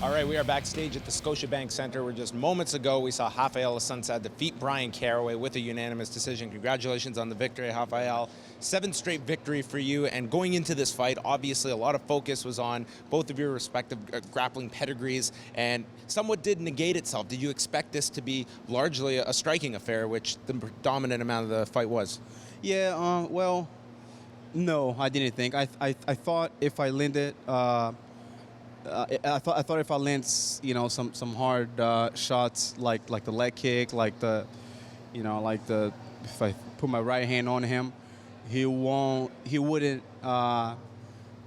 All right, we are backstage at the Scotiabank Center where just moments ago we saw Raphael Assunção defeat Bryan Caraway with a unanimous decision. Congratulations on the victory, Raphael. 7th straight victory for you, and going into this fight, obviously a lot of focus was on both of your respective grappling pedigrees, and somewhat did negate itself. Did you expect this to be largely a striking affair, which the predominant amount of the fight was? Yeah, well, no, I didn't think. I thought if I landed, I thought if I land, some hard shots like the leg kick, like if I put my right hand on him, he wouldn't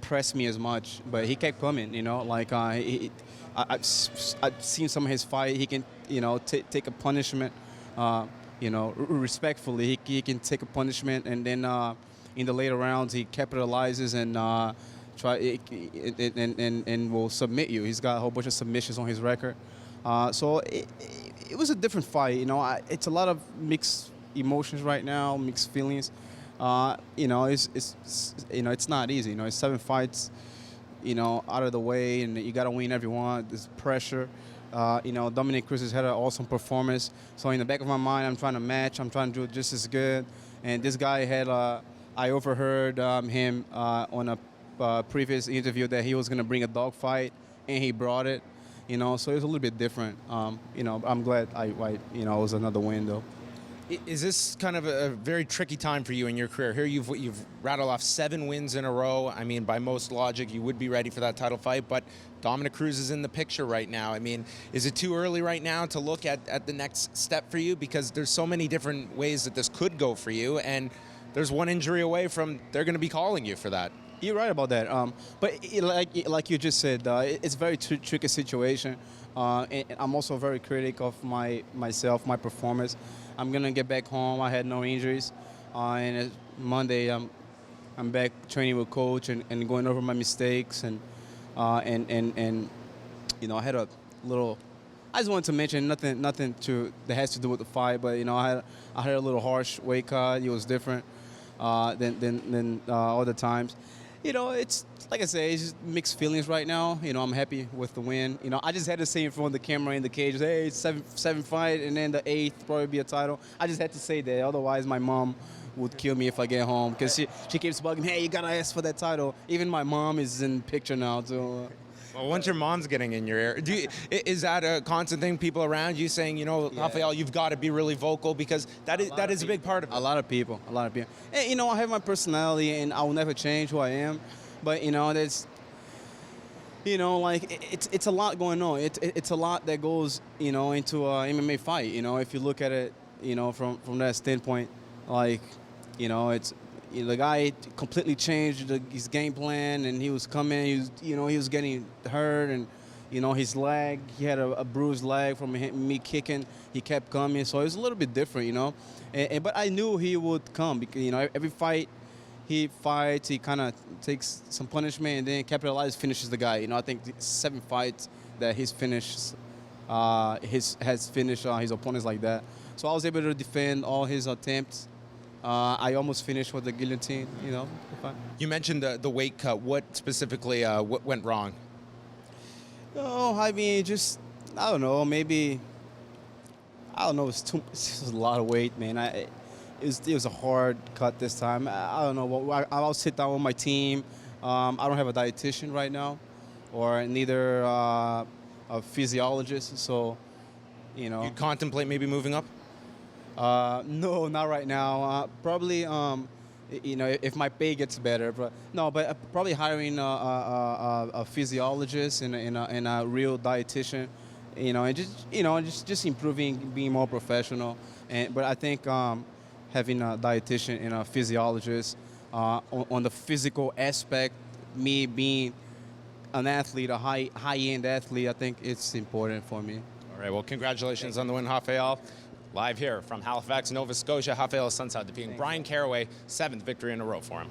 press me as much. But he kept coming, I've seen some of his fight. He can, take a punishment, respectfully. He can take a punishment, and then in the later rounds he capitalizes and and will submit you. He's got a whole bunch of submissions on his record. So it was a different fight. It's a lot of mixed emotions right now, mixed feelings. It's not easy. It's 7 fights, out of the way, and you got to win every one. There's pressure. Dominick Cruz has had an awesome performance. So in the back of my mind, I'm trying to match. I'm trying to do just as good. And this guy had, I overheard him on a previous interview that he was going to bring a dog fight, and he brought it. So it was a little bit different. I'm glad it was another win though. Is this kind of a very tricky time for you in your career? Here you've rattled off 7 wins in a row. I mean, by most logic, you would be ready for that title fight, but Dominick Cruz is in the picture right now. I mean, is it too early right now to look at the next step for you? Because there's so many different ways that this could go for you, and there's one injury away from they're going to be calling you for that. You're right about that. But like you just said, it's a very tricky situation. And I'm also very critical of myself, my performance. I'm gonna get back home. I had no injuries, and Monday I'm back training with coach and going over my mistakes and I had a little. I just wanted to mention nothing that has to do with the fight, but I had a little harsh weight cut. It was different than other times. It's like I say, it's just mixed feelings right now. I'm happy with the win. I just had to say in front of the camera in the cage, hey, it's 7 fight, and then the 8th probably be a title. I just had to say that. Otherwise, my mom would kill me if I get home, because she keeps bugging, hey, you gotta ask for that title. Even my mom is in the picture now too. Well, once your mom's getting in your ear, is that a constant thing? People around you saying, Raphael, you've got to be really vocal, because that is a big part of it. A lot of people. And, I have my personality, and I will never change who I am. But there's, it's a lot going on. It's a lot that goes, into a MMA fight. If you look at it, from that standpoint, it's. The guy completely changed his game plan, and he was coming. He was getting hurt, and his leg. He had a bruised leg from me kicking. He kept coming, so it was a little bit different, but I knew he would come, because every fight he fights, he kind of takes some punishment and then capitalizes, finishes the guy. I think 7 fights that he's finished, has finished his opponents like that. So I was able to defend all his attempts. I almost finished with the guillotine, You mentioned the weight cut. What specifically what went wrong? Oh, I mean, just, I don't know, maybe, I don't know, it was a lot of weight, man. It was a hard cut this time. I don't know, I'll sit down with my team. I don't have a dietitian right now, or neither a physiologist, so, You contemplate maybe moving up? No, not right now. Probably, if my pay gets better. But probably hiring a physiologist and a real dietitian. And just improving, being more professional. But I think having a dietitian and a physiologist on the physical aspect, me being an athlete, a high-end athlete, I think it's important for me. All right. Well, congratulations on the win, Raphael. Live here from Halifax, Nova Scotia, Raphael Assunção defeating Bryan Caraway, 7th victory in a row for him.